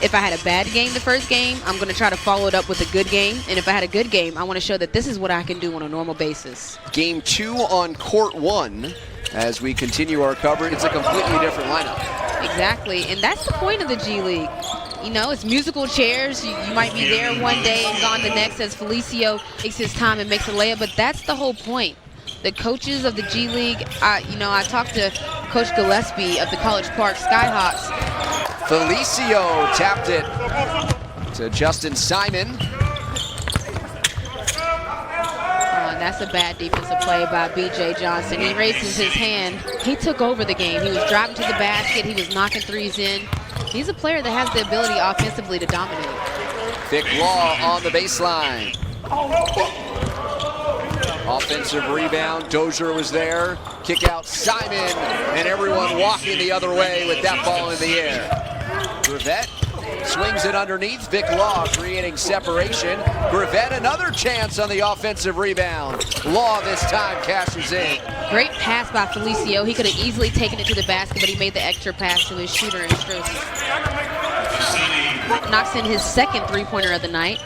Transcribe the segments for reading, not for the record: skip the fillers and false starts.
if I had a bad game the first game, I'm going to try to follow it up with a good game. And if I had a good game, I want to show that this is what I can do on a normal basis. Game 2 on court 1. As we continue our coverage, it's a completely different lineup. Exactly, and that's the point of the G League. You know, it's musical chairs. You might be there one day and gone the next as Felicio takes his time and makes a layup, but that's the whole point. The coaches of the G League, I talked to Coach Gillespie of the College Park Skyhawks. Felicio tapped it to Justin Simon. That's a bad defensive play by B.J. Johnson. He raises his hand. He took over the game. He was driving to the basket. He was knocking threes in. He's a player that has the ability offensively to dominate. Vic Law on the baseline. Offensive rebound. Dozier was there. Kick out Simon, and everyone walking the other way with that ball in the air. Gravette swings it underneath. Vic Law creating separation. Gravette another chance on the offensive rebound. Law this time cashes in. Great pass by Felicio. He could have easily taken it to the basket, but he made the extra pass to his shooter and Strauss. Knocks in his second three-pointer of the night.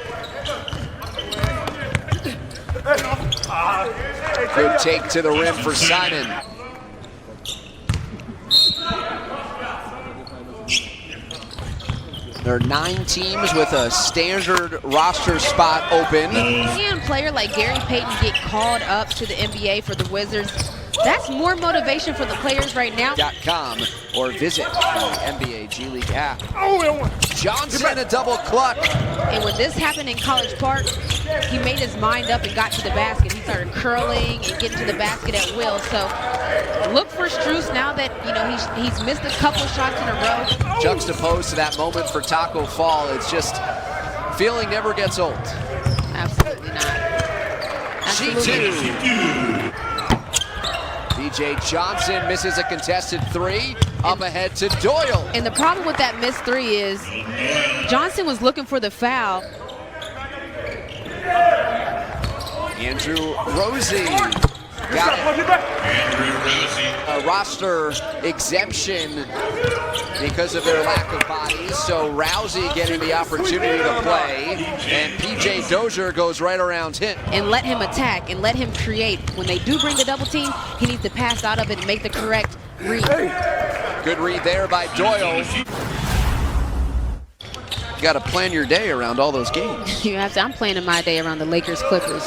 Good take to the rim for Simon. There are 9 teams with a standard roster spot open. Seeing a player like Gary Payton get called up to the NBA for the Wizards, that's more motivation for the players right now. .com or visit the NBA G League app. Johnson a double clutch. And when this happened in College Park, he made his mind up and got to the basket. He started curling and getting to the basket at will. So look for Strauss now that he's missed a couple shots in a row. Juxtaposed to that moment for Taco Fall, it's just feeling never gets old. Absolutely not. Absolutely. B.J. Johnson misses a contested 3. Up ahead to Doyle. And the problem with that missed 3 is Johnson was looking for the foul. Andrew Rosie got it. A roster exemption because of their lack of bodies, so Rousey getting the opportunity to play, and P.J. Dozier goes right around him. And let him attack and let him create. When they do bring the double team, he needs to pass out of it and make the correct read. Good read there by Doyle. You got to plan your day around all those games. You have to. I'm planning my day around the Lakers Clippers.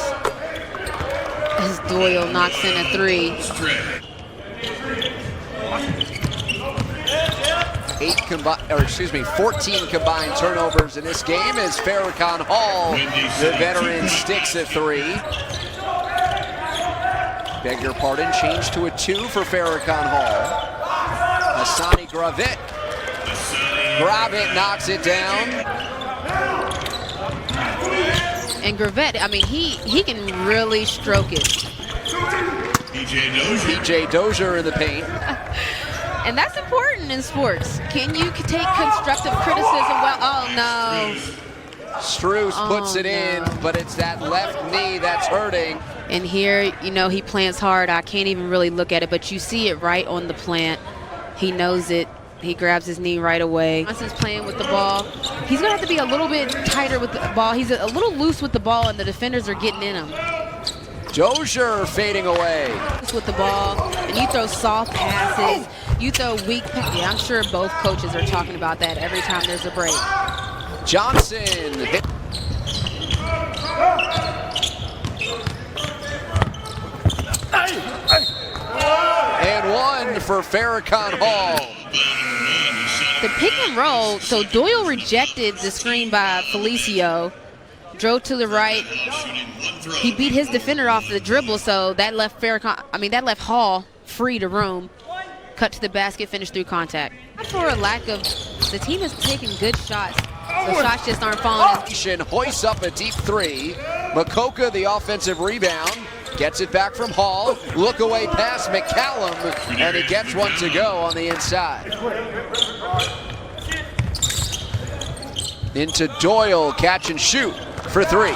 As Doyle knocks in a 3. 14 combined turnovers in this game as Farrakhan Hall, the veteran, sticks a 3. Beg your pardon, change to a 2 for Farrakhan Hall. Hassani Gravette. Gravette knocks it down. And Gravette, I mean, he can really stroke it. P.J. Dozier in the paint. And that's important in sports. Can you take constructive criticism? Well, oh no. Strauss puts it in, but it's that left knee that's hurting. And here, he plants hard. I can't even really look at it, but you see it right on the plant. He knows it. He grabs his knee right away. Johnson's playing with the ball. He's going to have to be a little bit tighter with the ball. He's a little loose with the ball, and the defenders are getting in him. Dozier fading away. With the ball, and you throw soft passes, you throw weak passes. Yeah, I'm sure both coaches are talking about that every time there's a break. Johnson hit. And 1 for Farrakhan Hall. The pick and roll, so Doyle rejected the screen by Felicio, drove to the right. He beat his defender off the dribble, so that left Hall free to roam. Cut to the basket, finish through contact. For a lack of, the team is taking good shots. The shots just aren't falling. Hoists up a deep 3. Makoka, the offensive rebound, gets it back from Hall. Look away pass McCallum, and he gets one to go on the inside. Into Doyle, catch and shoot for 3.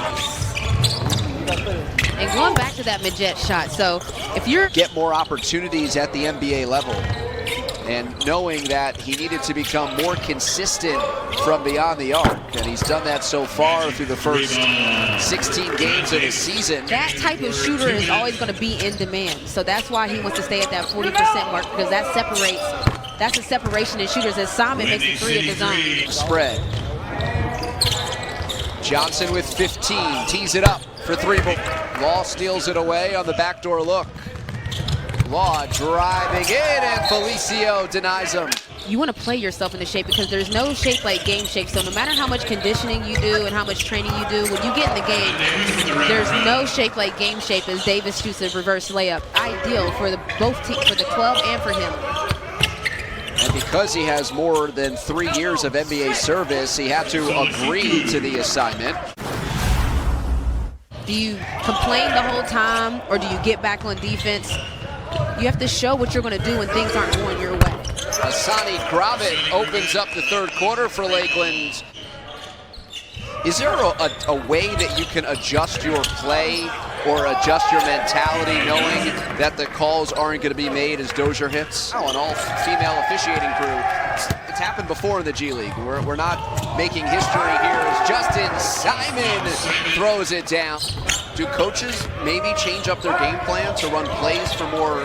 And going back to that mid-jet shot, so if you're... Get more opportunities at the NBA level. and knowing that he needed to become more consistent from beyond the arc, and he's done that so far through the first 16 games of the season. That type of shooter is always going to be in demand, so that's why he wants to stay at that 40% mark, because that separates. That's a separation in shooters as Simon makes a 3 of his own. Spread. Johnson with 15, tees it up for 3. Law steals it away on the backdoor look. Law driving in, and Felicio denies him. You want to play yourself into shape because there's no shape like game shape. So no matter how much conditioning you do and how much training you do, when you get in the game, there's no shape like game shape as Davis shoots a reverse layup. Ideal for the both teams, for the club and for him. And because he has more than 3 years of NBA service, he had to agree to the assignment. Do you complain the whole time, or do you get back on defense? You have to show what you're going to do when things aren't going your way. Hassani Gravit opens up the third quarter for Lakeland. Is there a way that you can adjust your play or adjust your mentality knowing that the calls aren't going to be made as Dozier hits? Oh, an all-female officiating crew. It's happened before in the G League. We're not making history here as Justin Simon throws it down. Do coaches maybe change up their game plan to run plays for more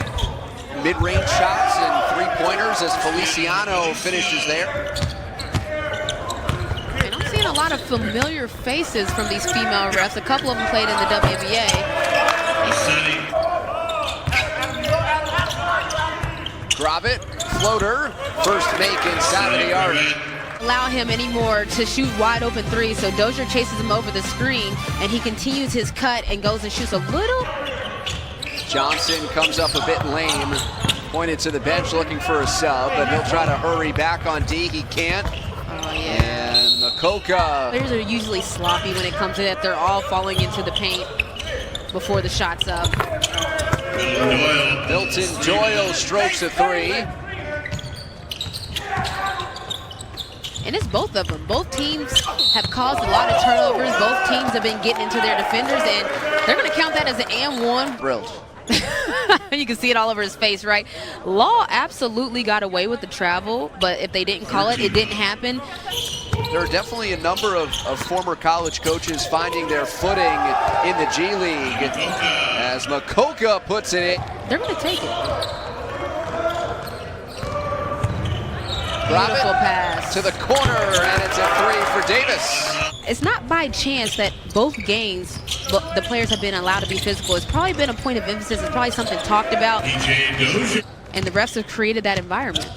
mid-range shots and three-pointers as Feliciano finishes there? And I'm seeing a lot of familiar faces from these female refs. A couple of them played in the WNBA. Gravit, floater, first make inside of the arc. Allow him anymore to shoot wide open 3, so Dozier chases him over the screen, and he continues his cut and goes and shoots a little. Johnson comes up a bit lame, pointed to the bench looking for a sub, but he'll try to hurry back on D. He can't. Oh, yeah. And Makoka. Players are usually sloppy when it comes to that. They're all falling into the paint before the shot's up. Milton Doyle strokes a 3. And it's both of them. Both teams have caused a lot of turnovers. Both teams have been getting into their defenders, and they're going to count that as an and one. Thrilled. You can see it all over his face, right? Law absolutely got away with the travel, but if they didn't call it, it didn't happen. There are definitely a number of former college coaches finding their footing in the G League. As Makoka puts it in. They're going to take it. Beautiful pass to the corner, and it's a 3 for Davis. It's not by chance that both games the players have been allowed to be physical. It's probably been a point of emphasis. It's probably something talked about, and the refs have created that environment.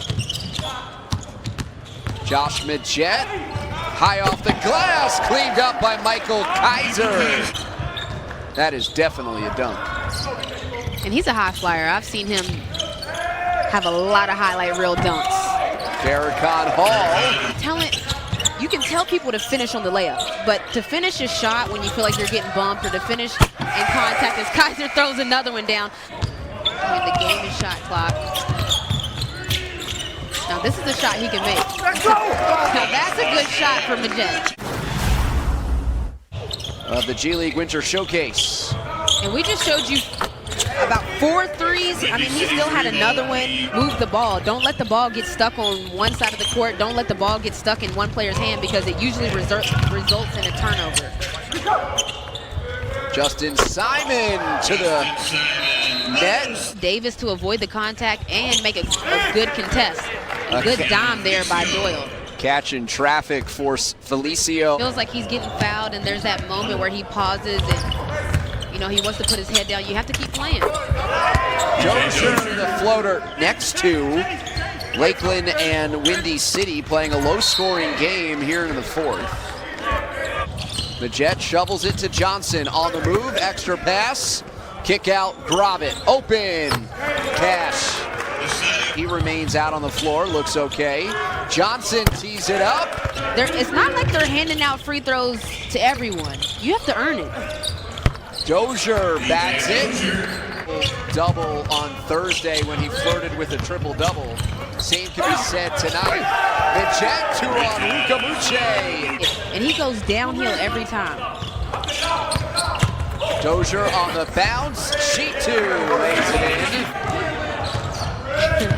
Josh Midget, high off the glass, cleaned up by Michael Kaiser. That is definitely a dunk. And he's a high flyer. I've seen him have a lot of highlight reel dunks. Farrakhan Hall. You can tell people to finish on the layup, but to finish a shot when you feel like you're getting bumped, or to finish in contact as Kaiser throws another one down. The game is shot clock. Now this is a shot he can make. Now that's a good shot for Majet. Of the G League Winter Showcase. And we just showed you about 4 threes. I mean, he still had another one. Move the ball. Don't let the ball get stuck on one side of the court. Don't let the ball get stuck in one player's hand, because it usually results in a turnover. Justin Simon to the net. Davis to avoid the contact and make a good contest. A good dime there by Doyle. Catching traffic for Felicio. Feels like he's getting fouled, and there's that moment where he pauses and, you know, he wants to put his head down. You have to keep playing. Dozier, the floater, next to Lakeland and Windy City, playing a low-scoring game here in the fourth. The Jet shovels it to Johnson on the move, extra pass, kick out, Gravit, open, Cash. He remains out on the floor, looks okay. Johnson tees it up. It's not like they're handing out free throws to everyone. You have to earn it. Dozier bags it. Double on Thursday when he flirted with a triple-double. Same can be said tonight. The Jet to Onwukamuche. And he goes downhill every time. Dozier on the bounce. Sheet 2 lays it in.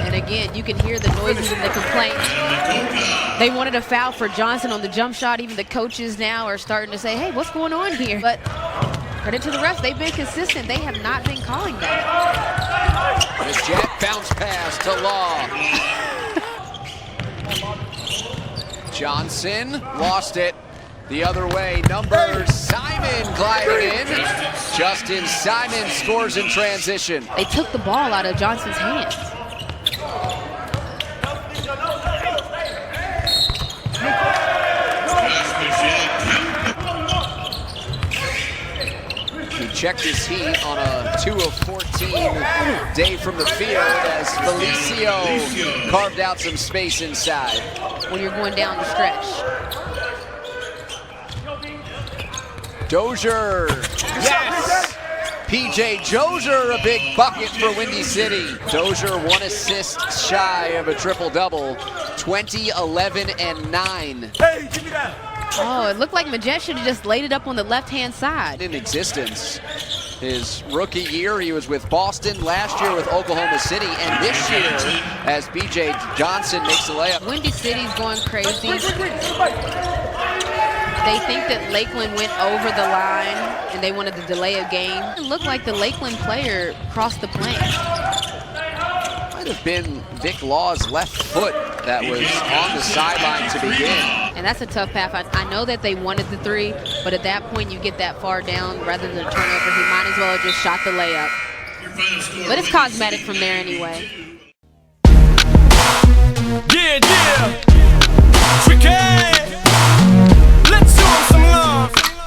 And again, you can hear the noises and the complaints. They wanted a foul for Johnson on the jump shot. Even the coaches now are starting to say, hey, what's going on here? But credit to the refs. They've been consistent. They have not been calling that. The jet bounce pass to Law. Johnson lost it the other way. Number Simon gliding in. Justin Simon scores in transition. They took the ball out of Johnson's hands. He checked his heat on a 2 of 14 day from the field as Felicio carved out some space inside. When you're going down the stretch. Dozier, yes! PJ Dozier, a big bucket for Windy City. Dozier 1 assist shy of a triple-double, 20, 11, and 9. Hey, give me that. Oh, it looked like Majet should have just laid it up on the left-hand side. In existence. His rookie year, he was with Boston, last year with Oklahoma City, and this year, as BJ Johnson makes the layup. Windy City's going crazy. They think that Lakeland went over the line and they wanted to delay a game. It looked like the Lakeland player crossed the plane. Might have been Vic Law's left foot that was on the sideline to begin. And that's a tough pass. I know that they wanted the three, but at that point you get that far down rather than a turnover. He might as well have just shot the layup. But it's cosmetic from there anyway. Yeah, yeah. Tricky.